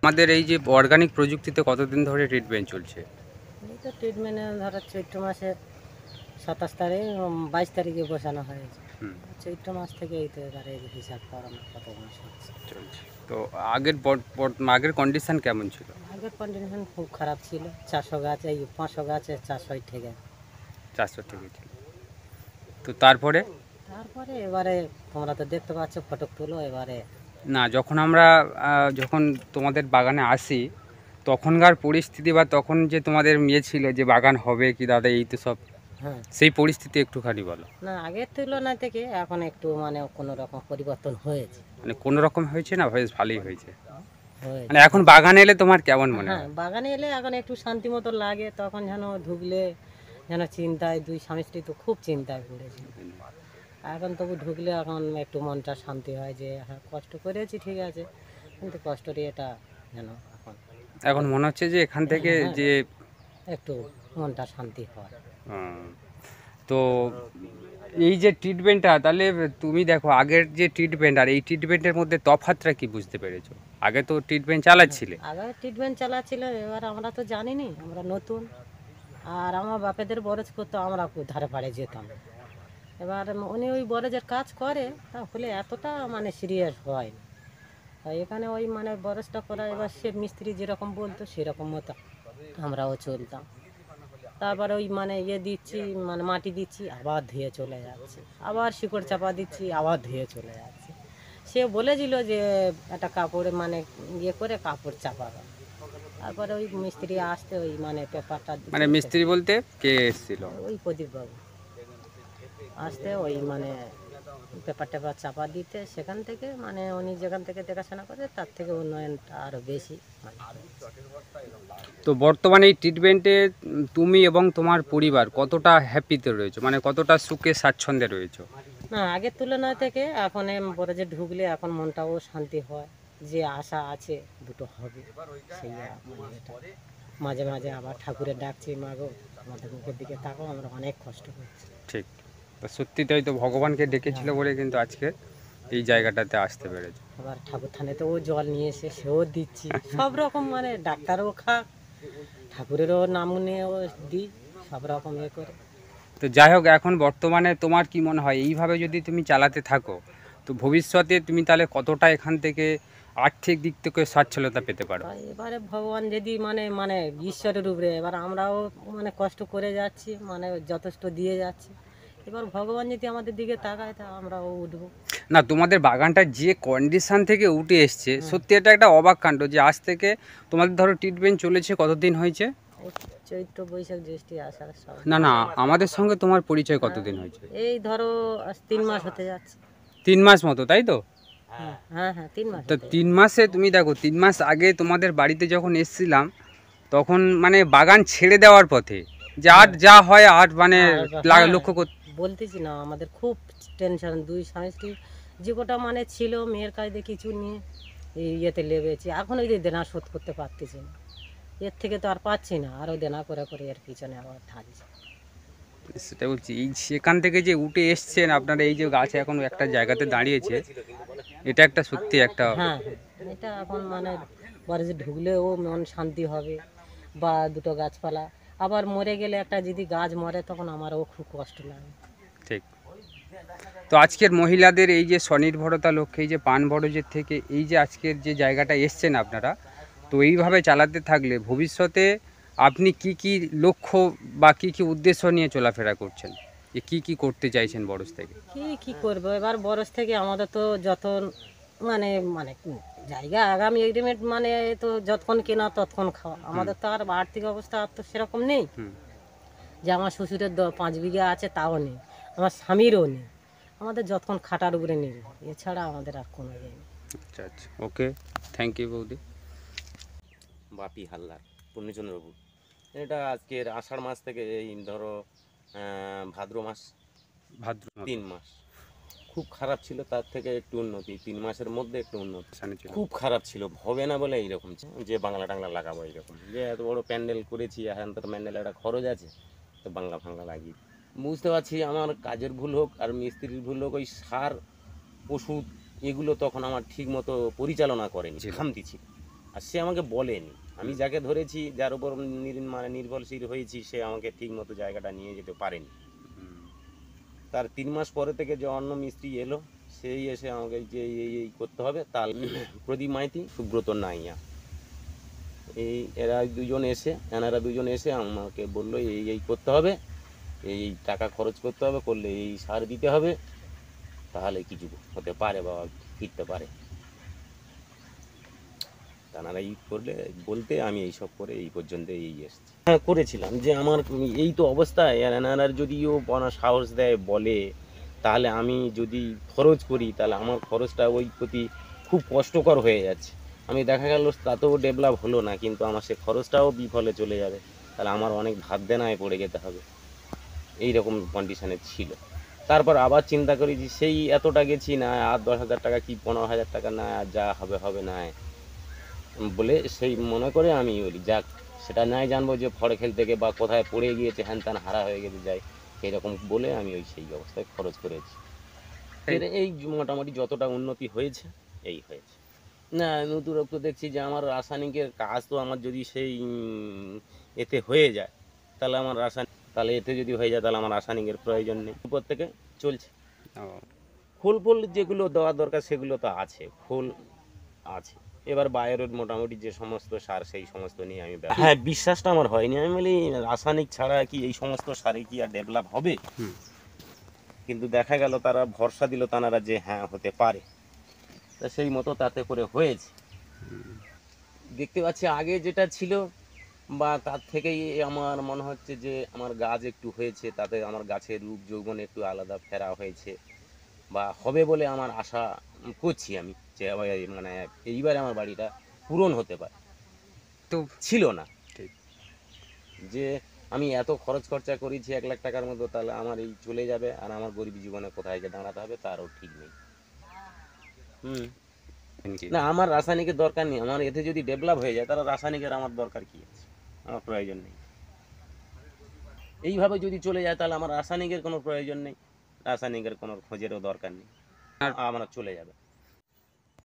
আমাদের এই যে অর্গানিক প্রযুক্তিতে কতদিন ধরে ট্রিটমেন্ট চলছে? এই তো ট্রিটমেন্টে ধরো চৈত্র মাসের 27 তারিখ 22 তারিখে বসানো হয়েছে। হুম, চৈত্র মাস থেকে এই তো এবারে হিসাব করো না কত মাস হচ্ছে। চলছে। তো আগের কন্ডিশন কেমন ছিল? আগের কন্ডিশন খুব খারাপ ছিল। 400 গাছ, এই 500 গাছে 400 ঠেকে। 400 থেকে ছিল। তো তারপরে তারপরে এবারে তোমরা তো দেখতে পাচ্ছ, ফটো তুলো এবারে। না, যখন আমরা যখন তোমাদের বাগানে আসি তখনকার পরিস্থিতি বা তখন যে তোমাদের ছিল যে বাগান হবে কি দাদা, এই তো সব হ্যাঁ, সেই পরিস্থিতি একটুখানি বলো। না আগের তুলনায় থেকে এখন একটু মানে কোনো রকম পরিবর্তন হয়েছে। মানে কোনো রকম হয়েছে না, বেশ ভালোই হয়েছে। মানে হয়েছে। এখন বাগানে এলে তোমার কেমন মনে হ্যাঁ, হয়? বাগানে এলে এখন একটু শান্তি মতো লাগে। তখন যেন ঢুকলে যেন চিন্তায়, দুই স্বামী স্ত্রী তো খুব চিন্তায় পড়েছি। এখন তবু ঢুকলে এখন একটু মনটা শান্তি হয় যে হ্যাঁ, কষ্ট করেছি ঠিক আছে, কিন্তু কষ্টরই এটা যেন এখন এখন মনে হচ্ছে যে এখান থেকে হ্যাঁ, যে একটু মনটা শান্তি হয়। উম, তো এই যে ট্রিটমেন্টটা, তাহলে তুমি দেখো আগের যে ট্রিটমেন্ট আর এই ট্রিটমেন্টের মধ্যে তফাৎটা কি বুঝতে পেরেছো? আগে তো ট্রিটমেন্ট চালাচ্ছিলে। আগে ট্রিটমেন্ট চালাচ্ছিল, এবার আমরা তো জানিনি, আমরা নতুন। আর আমার বাপেদের বরজ করতো, আমরা ধারে পাড়ে যেতাম। এবার উনি ওই বরজের কাজ করে, তাহলে এতটা মানে সিরিয়াস হয় না। তাই এখানে ওই মানে বরজটা করা, এবার সে মিস্ত্রি যেরকম বলতো সেরকম মতো আমরাও চলতাম। তারপরে ওই মানে দিচ্ছি, মানে মাটি দিচ্ছি, আবার ধুয়ে চলে যাচ্ছে, আবার শিকড় চাপা দিচ্ছি, আবার ধুয়ে চলে যাচ্ছে। সে বলেছিল যে একটা কাপড়ে মানে করে কাপড় চাপা দাও। তারপরে ওই মিস্ত্রি আসতে ওই মানে পেপারটা মানে দিতে, মিস্ত্রি বলতে কে এসেছিল? ওই প্রদীপবাবু আসতে ওই মানে পেপার টেপার চাপা দিতে, সেখান থেকে মানে উনি যেখান থেকে দেখাশোনা করে তার থেকে উন্নয়নটা আরও বেশি মানে। তো বর্তমানে এই ট্রিটমেন্টে তুমি এবং তোমার পরিবার কতটা হ্যাপিতে রয়েছে, মানে কতটা সুখে স্বাচ্ছন্দ্যে রয়েছে? না, আগের তুলনায় থেকে এখন বলে যে ঢুকলে এখন মনটাও শান্তি হয়, যে আশা আছে দুটো হবে সেই মানে এটা। মাঝে মাঝে আবার ঠাকুরের ডাকছি, মাগো আমাদের মুখের দিকে তাকাও, আমরা অনেক কষ্ট করছি। ঠিক। তো সত্যিটাই তো ভগবানকে ডেকেছিল বলে কিন্তু আজকে এই জায়গাটাতে আসতে পেরেছে। আবার ঠাকুর থানেতেও জল নিয়ে এসে সেও দিচ্ছি, সব রকম মানে ডাক্তারও খাক, ঠাকুরেরও নাম নিয়েও দিই, সব রকম করে। তো যাই হোক, এখন বর্তমানে তোমার কি মনে হয় এইভাবে যদি তুমি চালাতে থাকো তো ভবিষ্যতে তুমি তাহলে কতটা এখান থেকে আর্থিক দিক থেকে সচ্ছলতা পেতে পারো? তাই এবারে ভগবান যদি মানে মানে ঈশ্বরের উপরে, এবার আমরাও মানে কষ্ট করে যাচ্ছি, মানে যথেষ্ট দিয়ে যাচ্ছি। এবার ভগবান যদি আমাদের দিকে তাকায় তা আমরাও উঠবো। না, তোমাদের বাগানটা যে কন্ডিশন থেকে উঠে এসছে, হুম। সত্যি এটা একটা অবাক কাণ্ড যে আজ থেকে তোমাদের ধরো ট্রিটমেন্ট চলেছে কতদিন হয়েছে? এই চৈত্র বৈশাখ জ্যৈষ্ঠ আষাঢ় শ্রাবণ। না না, আমাদের সঙ্গে তোমার পরিচয় হ্যাঁ, কতদিন হয়েছে? এই ধরো আজ 3 মাস হতে যাচ্ছে। 3 মাস মতো, তাই তো? হ্যাঁ হ্যাঁ হ্যাঁ, 3 মাস তো হতে 3 মাসে তুমি দেখো, 3 মাস আগে তোমাদের বাড়িতে যখন এসছিলাম তখন মানে বাগান ছেড়ে দেওয়ার পথে যে আর হ্যাঁ। যা হয় আর মানে আর হ্যাঁ, লক্ষ্য করতে। বলতেছি না, আমাদের খুব টেনশন, দুই স্বামী স্ত্রী যে কটা মানে ছিল, মেয়ের কাজে কিছু নিয়ে এই লেগেছি। এখন ওই যে দেনা শোধ করতে পারতেছি না, এর থেকে তো আর পাচ্ছি না, আরও দেনা করে করে এর পিছনে আবার ঢালছি। সেটা বলছি, এই সেখান থেকে যে উঠে এসছেন আপনারা, এই যে গাছ এখন একটা জায়গাতে দাঁড়িয়েছে, এটা একটা সত্যি একটা। হ্যাঁ হ্যাঁ, এটা এখন মানে পরে যে ঢুকলেও মন শান্তি হবে, বা দুটো গাছপালা আবার মরে গেলে, একটা যদি গাছ মরে তখন আমারও খুব কষ্ট লাগে। ঠিক। তো আজকের মহিলাদের এই যে স্বনির্ভরতা লক্ষ্যে এই যে পান বরজের থেকে এই যে আজকের যে জায়গাটা এসছেন আপনারা, তো এইভাবে চালাতে থাকলে ভবিষ্যতে আপনি কি কি লক্ষ্য বা কি কি উদ্দেশ্য নিয়ে চলাফেরা করছেন, যে কি কি করতে চাইছেন বরজ থেকে? কি করবো এবার, বরস থেকে আমাদের তো যত মানে মানে জায়গা আগামী এগ্রিমেন্ট মানে তো যতক্ষণ কেনা ততক্ষণ খাওয়া, আমাদের তো আর আর্থিক অবস্থা আর তো সেরকম নেই হুম। যে আমার শ্বশুরের 5 বিঘা আছে তাও নেই, আমার স্বামীরও নেই। আমাদের যতক্ষণ খাটার উপরে নেই, এছাড়া আমাদের আর কোনো ইয়ে নেই। আচ্ছা আচ্ছা, ওকে, থ্যাংক ইউ বৌদি। বাপি হালদার, পূর্ণচন্দ্রপুর। এটা আজকের আষাঢ় মাস থেকে এই ধরো ভাদ্র মাস, ভাদ্র 3 মাস খুব খারাপ ছিল, তার থেকে একটু উন্নতি, 3 মাসের মধ্যে একটু উন্নতি। মাসানে ছিল। খুব খারাপ ছিল, হবে না বলে এইরকম যে বাংলা টাংলা লাগাবো, এইরকম যে এত বড় প্যান্ডেল করেছি, এখন তো প্যান্ডেলে একটা খরচ আছে, তো বাংলা ফাংলা লাগিয়ে বুঝতে পারছি আমার কাজের ভুল হোক আর মিস্ত্রির ভুল হোক, ওই সার ওষুধ এগুলো তখন আমার ঠিক মতো পরিচালনা করেনি, খামতি ছিল। আর সে আমাকে বলেনি। আমি যাকে ধরেছি, যার উপর মানে নির্ভরশীল হয়েছি, সে আমাকে ঠিক মতো জায়গাটা নিয়ে যেতে পারেনি। তার 3 মাস পরে থেকে যে অন্য মিস্ত্রি এলো, সেই এসে আমাকে যে এই করতে হবে, তার প্রদীপ মাইতি, সুব্রত নাইয়া, এনারা দুজন এসে আমাকে বললো এই করতে হবে, এই টাকা খরচ করতে হবে, করলে এই সার দিতে হবে, তাহলে কিছু হতে পারে বা ফিরতে পারে। তারা এই করলে বলতে আমি এইসব করে এই পর্যন্ত এসেছি। হ্যাঁ, করেছিলাম যে আমার এই তো অবস্থায়, এনারা যদিও সাহস দেয়, বলে, তাহলে আমি যদি খরচ করি, তাহলে আমার খরচটা ওই প্রতি খুব কষ্টকর হয়ে যাচ্ছে। আমি দেখা গেল তাতেও ডেভেলপ হলো না, কিন্তু আমার সে খরচটাও বিফলে চলে যাবে, তাহলে আমার অনেক ধার দেনায় পড়ে যেতে হবে। এই রকম কন্ডিশনে ছিল। তারপর আবার চিন্তা করি যে সেই এতটা গেছি, না আর 10,000 টাকা কি 15,000 টাকা, না যা হবে হবে, না বলে সেই মনে করে আমি বলি যাক, সেটা নাই জানবো যে ফড়ে খেলতে গিয়ে বা কোথায় পড়ে গিয়েছে, হ্যান ত্যান হারা হয়ে গেছে, যাই এরকম বলে আমি সেই অবস্থায় খরচ করেছি। এই মোটামুটি যতটা উন্নতি হয়েছে এই হয়েছে। না নতুন তো দেখছি যে আমার রাসায়নিকের কাজ তো আমার যদি সেই এতে হয়ে যায়, তাহলে এতে যদি হয়ে যায়, তাহলে আমার রাসায়নিকের প্রয়োজন নেই, উপর থেকে চলছে। ফুল যেগুলো দেওয়ার দরকার সেগুলো তো আছে, ফুল আছে। এবার বায়োর মোটামুটি যে সমস্ত সার, সেই সমস্ত নিয়ে আমি হ্যাঁ, বিশ্বাসটা আমার হয়নি। আমি বলি রাসায়নিক ছাড়া কি এই সমস্ত সারে কি আর ডেভেলপ হবে? কিন্তু দেখা গেল তারা ভরসা দিল তারা যে হ্যাঁ হতে পারে, তা সেই মতো তাতে করে হয়েছে। দেখতে পাচ্ছি আগে যেটা ছিল বা তার থেকেই আমার মনে হচ্ছে যে আমার গাছ একটু হয়েছে, তাতে আমার গাছের রূপ যৌবন একটু আলাদা ফেরা হয়েছে বা হবে বলে আমার আশা করছি আমি, যে মানে এইবারে আমার বাড়িটা পূরণ হতে পারে। তো ছিল না ঠিক। যে আমি এত খরচ খরচা করেছি 1 লাখ টাকার মতো, তাহলে আমার এই চলে যাবে আর আমার গরিব জীবনে কোথায় যে দাঁড়াতে হবে তারও ঠিক নেই। না, আমার রাসায়নিকের দরকার নেই। আমার এতে যদি ডেভেলপ হয়ে যায়, তাহলে রাসায়নিকের আমার দরকার কি আছে? আমার প্রয়োজন নেই। এইভাবে যদি চলে যায়, তাহলে আমার রাসায়নিকের কোনো প্রয়োজন নেই, রাসায়নিকের কোনো খোঁজেরও দরকার নেই, আমরা চলে যাবে।